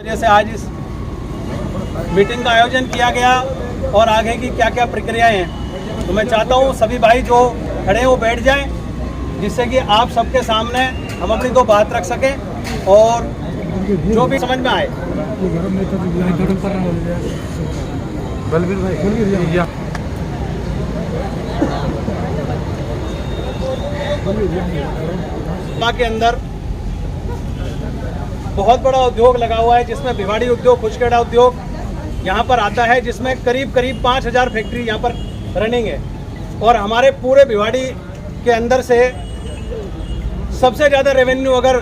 वजह से आज इस मीटिंग का आयोजन किया गया और आगे की क्या क्या प्रक्रियाएं हैं, तो मैं चाहता हूं सभी भाई जो खड़े हैं वो बैठ जाएं, जिससे कि आप सबके सामने हम अपनी दो बात रख सकें और जो भी समझ में आए। के अंदर बहुत बड़ा उद्योग लगा हुआ है, जिसमें भिवाड़ी उद्योग, खुशखेड़ा उद्योग यहाँ पर आता है, जिसमें करीब 5,000 फैक्ट्री यहाँ पर रनिंग है। और हमारे पूरे भिवाड़ी के अंदर से सबसे ज़्यादा रेवेन्यू अगर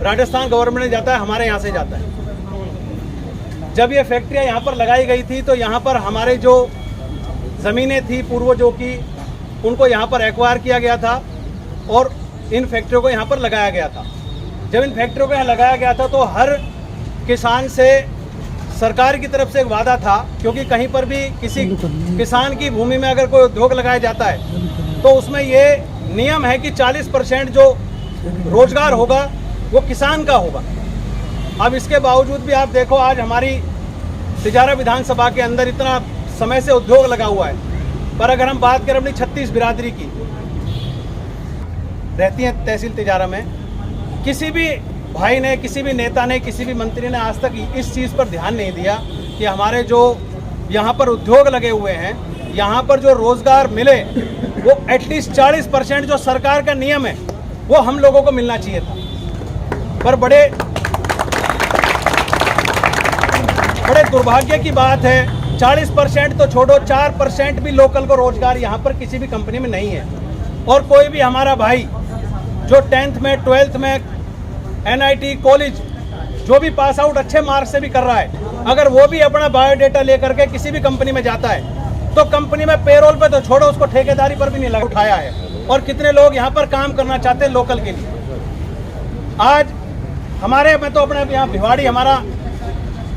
राजस्थान गवर्नमेंट में जाता है, हमारे यहाँ से जाता है। जब ये फैक्ट्रियाँ यहाँ पर लगाई गई थी तो यहाँ पर हमारे जो ज़मीनें थी पूर्वजों की, उनको यहाँ पर एक्वायर किया गया था और इन फैक्ट्रियों को यहाँ पर लगाया गया था। जब इन फैक्ट्रियों को यहाँ लगाया गया था तो हर किसान से सरकार की तरफ से एक वादा था, क्योंकि कहीं पर भी किसी किसान की भूमि में अगर कोई उद्योग लगाया जाता है तो उसमें ये नियम है कि 40% जो रोजगार होगा वो किसान का होगा। अब इसके बावजूद भी आप देखो, आज हमारी तिजारा विधानसभा के अंदर इतना समय से उद्योग लगा हुआ है, पर अगर हम बात करें अपनी 36 बिरादरी की रहती है तहसील तिजारा में, किसी भी भाई ने, किसी भी नेता ने, किसी भी मंत्री ने आज तक इस चीज़ पर ध्यान नहीं दिया कि हमारे जो यहाँ पर उद्योग लगे हुए हैं, यहाँ पर जो रोजगार मिले वो एटलीस्ट 40% जो सरकार का नियम है वो हम लोगों को मिलना चाहिए था। पर बड़े दुर्भाग्य की बात है, 40% तो छोड़ो, 4% भी लोकल को रोजगार यहाँ पर किसी भी कंपनी में नहीं है। और कोई भी हमारा भाई जो 10th में, 12th में, NIT कॉलेज जो भी पास आउट अच्छे मार्क्स से भी कर रहा है, अगर वो भी अपना बायोडेटा लेकर के किसी भी कंपनी में जाता है तो कंपनी में पेरोल पे तो छोड़ो, उसको ठेकेदारी पर भी नहीं लगा उठाया है। और कितने लोग यहाँ पर काम करना चाहते हैं लोकल के लिए। आज हमारे, मैं तो अपने यहाँ भिवाड़ी हमारा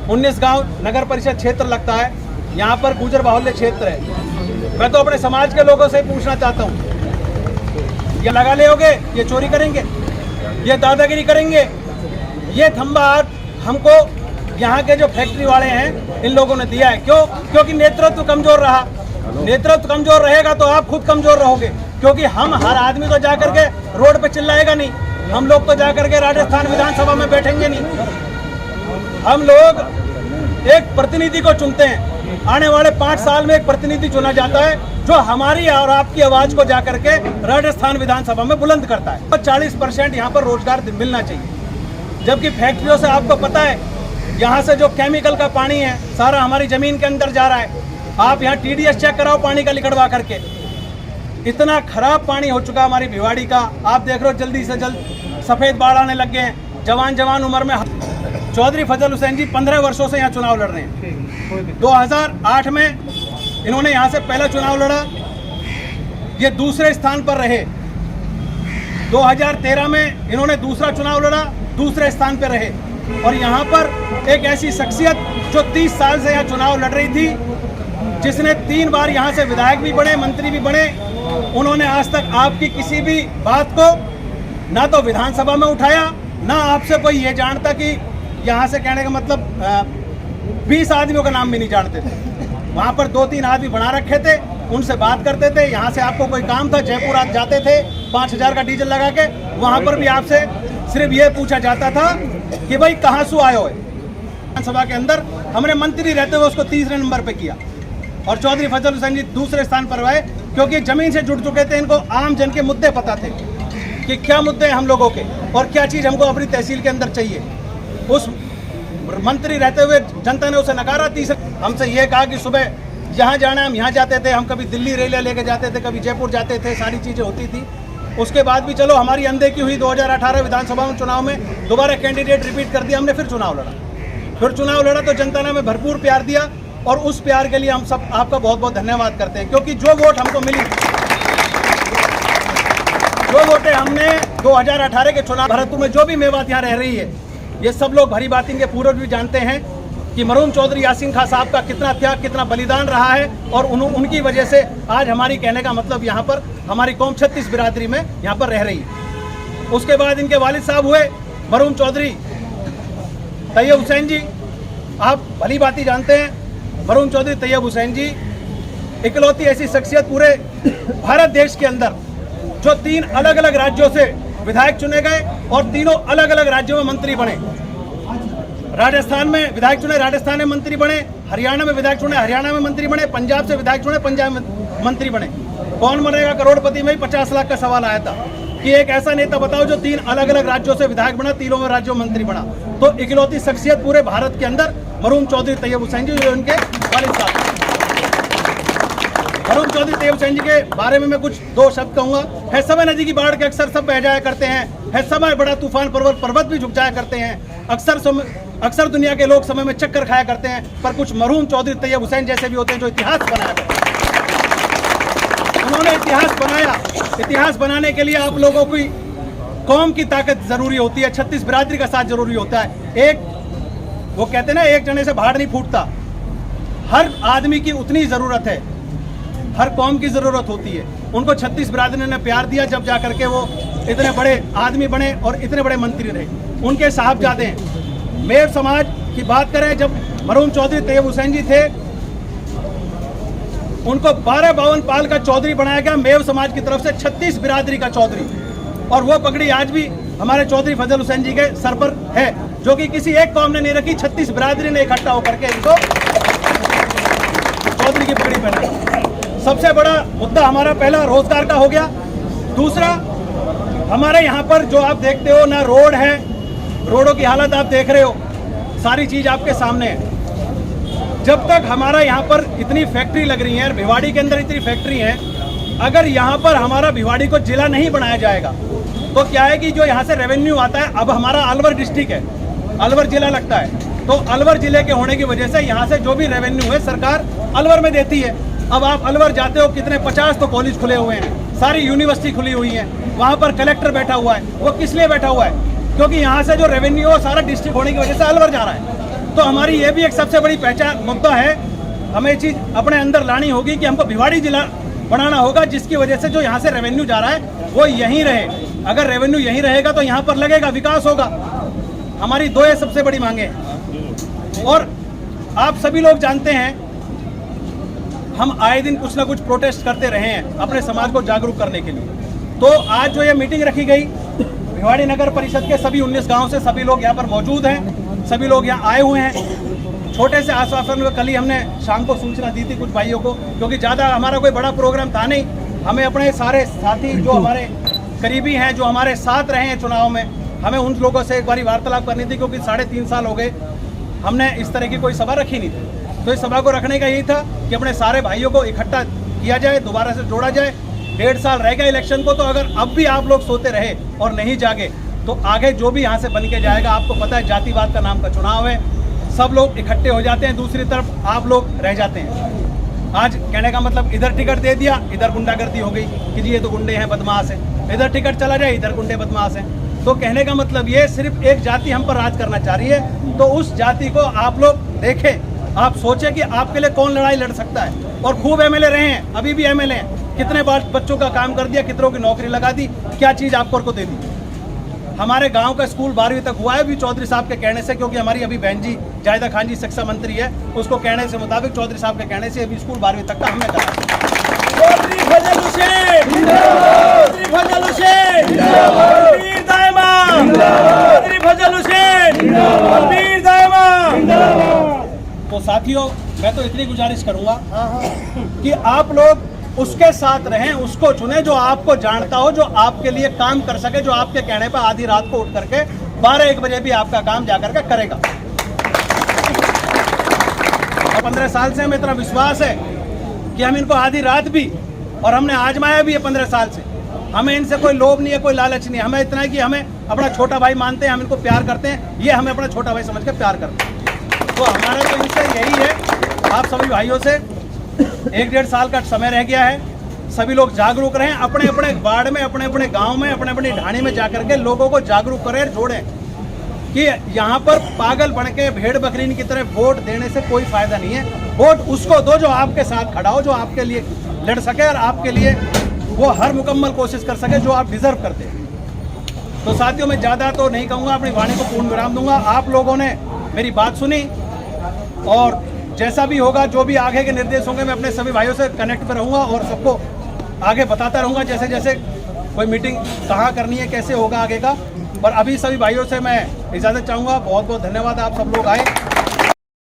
19 गांव नगर परिषद क्षेत्र लगता है, यहाँ पर गुजर बाहुल्य क्षेत्र है। मैं तो अपने समाज के लोगों से पूछना चाहता हूँ, ये लगा ले होगे, ये चोरी करेंगे, ये दादागिरी करेंगे, ये थंबा हमको यहाँ के जो फैक्ट्री वाले हैं इन लोगों ने दिया है। क्यों? क्योंकि नेतृत्व कमजोर रहा। नेतृत्व कमजोर रहेगा तो आप खुद कमजोर रहोगे, क्योंकि हम हर आदमी तो जाकर के रोड पे चिल्लाएगा नहीं, हम लोग तो जाकर के राजस्थान विधानसभा में बैठेंगे नहीं। हम लोग एक प्रतिनिधि को चुनते हैं, आने वाले 5 साल में एक प्रतिनिधि चुना जाता है जो हमारी और आपकी आवाज को जाकर के राजस्थान विधानसभा में बुलंद करता है। तो 40% यहाँ पर रोजगार मिलना चाहिए, जबकि फैक्ट्रियों से आपको पता है यहाँ से जो केमिकल का पानी है सारा हमारी जमीन के अंदर जा रहा है। आप यहाँ TDS चेक कराओ पानी का लिकड़वा करके, इतना खराब पानी हो चुका हमारी भिवाड़ी का। आप देख रहे हो जल्दी से जल्द सफेद बाढ़ आने लग गए हैं। जवान उम्र में चौधरी फजल हुसैन जी 15 वर्षों से यहाँ चुनाव लड़ रहे हैं। 2008 में इन्होंने यहाँ से पहला चुनाव लड़ा, ये दूसरे स्थान पर रहे। 2013 में इन्होंने दूसरा चुनाव लड़ा, दूसरे स्थान पर रहे। और यहाँ पर एक ऐसी शख्सियत जो 30 साल से यहाँ चुनाव लड़ रही थी, जिसने 3 बार यहाँ से विधायक भी बने, मंत्री भी बने, उन्होंने आज तक आपकी किसी भी बात को ना तो विधानसभा में उठाया, ना आपसे कोई ये जानता कि यहाँ से कहने का मतलब 20 आदमियों का नाम भी नहीं जानते थे। वहाँ पर 2-3 आदमी बना रखे थे, उनसे बात करते थे। यहाँ से आपको कोई काम था, जयपुर आप जाते थे 5,000 का डीजल लगा के, वहाँ पर भी आपसे सिर्फ ये पूछा जाता था कि भाई कहाँ से आए हो। विधानसभा के अंदर हमने मंत्री रहते हुए उसको 3रे नंबर पे किया और चौधरी फजल हुसैन जी दूसरे स्थान पर आए, क्योंकि जमीन से जुड़ चुके थे। इनको आम जन के मुद्दे पता थे कि क्या मुद्दे हैं हम लोगों के और क्या चीज़ हमको अपनी तहसील के अंदर चाहिए। उस मंत्री रहते हुए जनता ने उसे नकारा। हमसे ये कहा कि सुबह जहाँ जाना हम यहाँ जाते थे, हम कभी दिल्ली रेलवे लेके जाते थे, कभी जयपुर जाते थे, सारी चीज़ें होती थी। उसके बाद भी चलो हमारी अनदेखी हुई। 2018 विधानसभा में चुनाव में दोबारा कैंडिडेट रिपीट कर दिया हमने, फिर चुनाव लड़ा तो जनता ने हमें भरपूर प्यार दिया और उस प्यार के लिए हम सब आपका बहुत बहुत धन्यवाद करते हैं। क्योंकि जो वोट हमको मिली, जो वोटें हमने 2018 के चुनाव, भरतपुर में जो भी मेवात यहाँ रह रही है, ये सब लोग भरी बात इनके पूर्वज भी जानते हैं कि मरहूम चौधरी यासीन खां साहब का कितना त्याग, कितना बलिदान रहा है। और उनकी वजह से आज हमारी, कहने का मतलब यहाँ पर हमारी कौम 36 बिरादरी में यहाँ पर रह रही है। उसके बाद इनके वालिद साहब हुए मरहूम चौधरी तैयब हुसैन जी, आप भली भांति जानते हैं मरहूम चौधरी तैयब हुसैन जी इकलौती ऐसी शख्सियत पूरे भारत देश के अंदर जो 3 अलग अलग राज्यों से विधायक चुने गए और तीनों अलग अलग राज्यों में मंत्री बने। राजस्थान में विधायक चुने, राजस्थान में मंत्री बने, हरियाणा में विधायक चुने, हरियाणा में मंत्री बने, पंजाब से विधायक चुने, पंजाब में मंत्री बने। कौन बनेगा करोड़पति में ही 50 लाख का सवाल आया था कि एक ऐसा नेता बताओ जो 3 अलग अलग राज्यों से विधायक बना, तीनों में राज्यों में मंत्री बना। तो इकलौती शख्सियत पूरे भारत के अंदर मरहूम चौधरी तैयब हुसैन जी, जो उनके वालिद साहब। मरहूम चौधरी तैयब हुसैन जी के बारे में मैं कुछ 2 शब्द कहूंगा। है समय नदी की बाढ़ के अक्सर सब बह जाया करते हैं, है समय बड़ा तूफान पर्वत भी झुक जाया करते हैं, अक्सर दुनिया के लोग समय में चक्कर खाया करते हैं, पर कुछ मरहूम चौधरी तैयब हुसैन जैसे भी होते हैं जो इतिहास बनाया करते हैं। उन्होंने इतिहास बनाया। इतिहास बनाने के लिए आप लोगों की कौम की ताकत जरूरी होती है, 36 बिरादरी का साथ जरूरी होता है। एक वो कहते हैं ना, एक जने से भाड़ नहीं फूटता। हर आदमी की उतनी जरूरत है, हर कौम की जरूरत होती है। उनको 36 बिरादरी ने प्यार दिया, जब जाकर के वो इतने बड़े आदमी बने और इतने बड़े मंत्री रहे। उनके साहबजादे हैं। मेव समाज की बात करें, जब मरहूम चौधरी तैयब हुसैन जी थे, उनको 1252 पाल का चौधरी बनाया गया मेव समाज की तरफ से, 36 बिरादरी का चौधरी। और वो पगड़ी आज भी हमारे चौधरी फजल हुसैन जी के सर पर है, जो कि किसी एक कौम ने नहीं रखी, 36 बिरादरी ने इकट्ठा होकर के इनको चौधरी की पगड़ी पहनाई। सबसे बड़ा मुद्दा हमारा पहला रोजगार का हो गया। दूसरा, हमारे यहाँ पर जो आप देखते हो ना, रोड है, रोडों की हालत आप देख रहे हो, सारी चीज आपके सामने है। जब तक हमारा यहाँ पर इतनी फैक्ट्री लग रही है, भिवाड़ी के अंदर इतनी फैक्ट्री है, अगर यहाँ पर हमारा भिवाड़ी को जिला नहीं बनाया जाएगा तो क्या है कि जो यहाँ से रेवेन्यू आता है, अब हमारा अलवर डिस्ट्रिक्ट है, अलवर जिला लगता है, तो अलवर जिले के होने की वजह से यहाँ से जो भी रेवेन्यू है सरकार अलवर में देती है। अब आप अलवर जाते हो, कितने 50 तो कॉलेज खुले हुए हैं, सारी यूनिवर्सिटी खुली हुई है, वहाँ पर कलेक्टर बैठा हुआ है। वो किस लिए बैठा हुआ है? क्योंकि यहाँ से जो रेवेन्यू है सारा डिस्ट्रिक्ट होने की वजह से अलवर जा रहा है। तो हमारी ये भी एक सबसे बड़ी पहचान मुद्दा है, हमें ये चीज़ अपने अंदर लानी होगी कि हमको भिवाड़ी जिला बनाना होगा, जिसकी वजह से जो यहाँ से रेवेन्यू जा रहा है वो यहीं रहे। अगर रेवेन्यू यहीं रहेगा तो यहाँ पर लगेगा, विकास होगा। हमारी 2 सबसे बड़ी मांगे हैं। और आप सभी लोग जानते हैं, हम आए दिन कुछ ना कुछ प्रोटेस्ट करते रहे हैं अपने समाज को जागरूक करने के लिए। तो आज जो ये मीटिंग रखी गई, भिवाड़ी नगर परिषद के सभी 19 गांव से सभी लोग यहाँ पर मौजूद हैं, सभी लोग यहाँ आए हुए हैं। छोटे से आश्वासन में कल ही हमने शाम को सूचना दी थी कुछ भाइयों को, क्योंकि ज़्यादा हमारा कोई बड़ा प्रोग्राम था नहीं। हमें अपने सारे साथी जो हमारे करीबी हैं, जो हमारे साथ रहे हैं चुनाव में, हमें उन लोगों से एक बारी वार्तालाप करनी थी, क्योंकि 3.5 साल हो गए हमने इस तरह की कोई सभा रखी नहीं थी। तो इस सभा को रखने का यही था कि अपने सारे भाइयों को इकट्ठा किया जाए, दोबारा से जोड़ा जाए। 1.5 साल रह गया इलेक्शन को, तो अगर अब भी आप लोग सोते रहे और नहीं जागे तो आगे जो भी यहाँ से बन के जाएगा, आपको पता है जातिवाद का नाम का चुनाव है, सब लोग इकट्ठे हो जाते हैं, दूसरी तरफ आप लोग रह जाते हैं। आज कहने का मतलब इधर टिकट दे दिया, इधर गुंडागर्दी हो गई कि जी ये तो गुंडे हैं, बदमाश हैं, इधर टिकट चला जाए, इधर गुंडे बदमाश हैं। तो कहने का मतलब ये सिर्फ एक जाति हम पर राज करना चाह रही है। तो उस जाति को आप लोग देखें, आप सोचें कि आपके लिए कौन लड़ाई लड़ सकता है। और खूब एमएलए रहे हैं, अभी भी एमएलए हैं, कितने बार बच्चों का काम कर दिया, कितनों की नौकरी लगा दी, क्या चीज़ आपको दे दी। हमारे गांव का स्कूल 12वीं तक हुआ है भी चौधरी साहब के कहने से, क्योंकि हमारी अभी बहन जी जायदा खान जी शिक्षा मंत्री है, उसको कहने से मुताबिक चौधरी साहब के कहने से अभी स्कूल 12वीं तक का हमने करा। चौधरी फजल हुसैन जिंदाबाद, चौधरी फजल हुसैन जिंदाबाद, वीर दाइमा जिंदाबाद, चौधरी फजल हुसैन जिंदाबाद, वीर दाइमा जिंदाबाद। तो साथियों, मैं तो इतनी गुजारिश करूंगा कि आप लोग उसके साथ रहें, उसको चुने जो आपको जानता हो, जो आपके लिए काम कर सके, जो आपके कहने पर आधी रात को उठ करके 12-1 बजे भी आपका काम जाकर के करेगा। और 15 साल से हमें इतना विश्वास है कि हम इनको आधी रात भी, और हमने आजमाया भी है 15 साल से। हमें इनसे कोई लोभ नहीं है, कोई लालच नहीं है। हमें इतना है कि हमें अपना छोटा भाई मानते हैं, हम इनको प्यार करते हैं, ये हमें अपना छोटा भाई समझ के प्यार करते हैं। तो हमारा तो इनसे यही है, आप सभी भाइयों से 1-1.5 साल का समय रह गया है, सभी लोग जागरूक रहें, अपने अपने वार्ड में, अपने अपने गांव में, अपने अपनी ढाणी में जाकर के लोगों को जागरूक करें, जोड़ें कि यहाँ पर पागल बन के भेड़ बकरीन की तरह वोट देने से कोई फायदा नहीं है। वोट उसको दो जो आपके साथ खड़ा हो, जो आपके लिए लड़ सके और आपके लिए वो हर मुकम्मल कोशिश कर सके जो आप डिजर्व करते हैं। तो साथियों, मैं ज़्यादा तो नहीं कहूँगा, अपनी वाणी को पूर्ण विराम दूंगा। आप लोगों ने मेरी बात सुनी, और जैसा भी होगा, जो भी आगे के निर्देश होंगे, मैं अपने सभी भाइयों से कनेक्ट में रहूँगा और सबको आगे बताता रहूँगा जैसे जैसे कोई मीटिंग कहाँ करनी है, कैसे होगा आगे का। पर अभी सभी भाइयों से मैं इजाज़त चाहूँगा। बहुत बहुत धन्यवाद, आप सब लोग आए।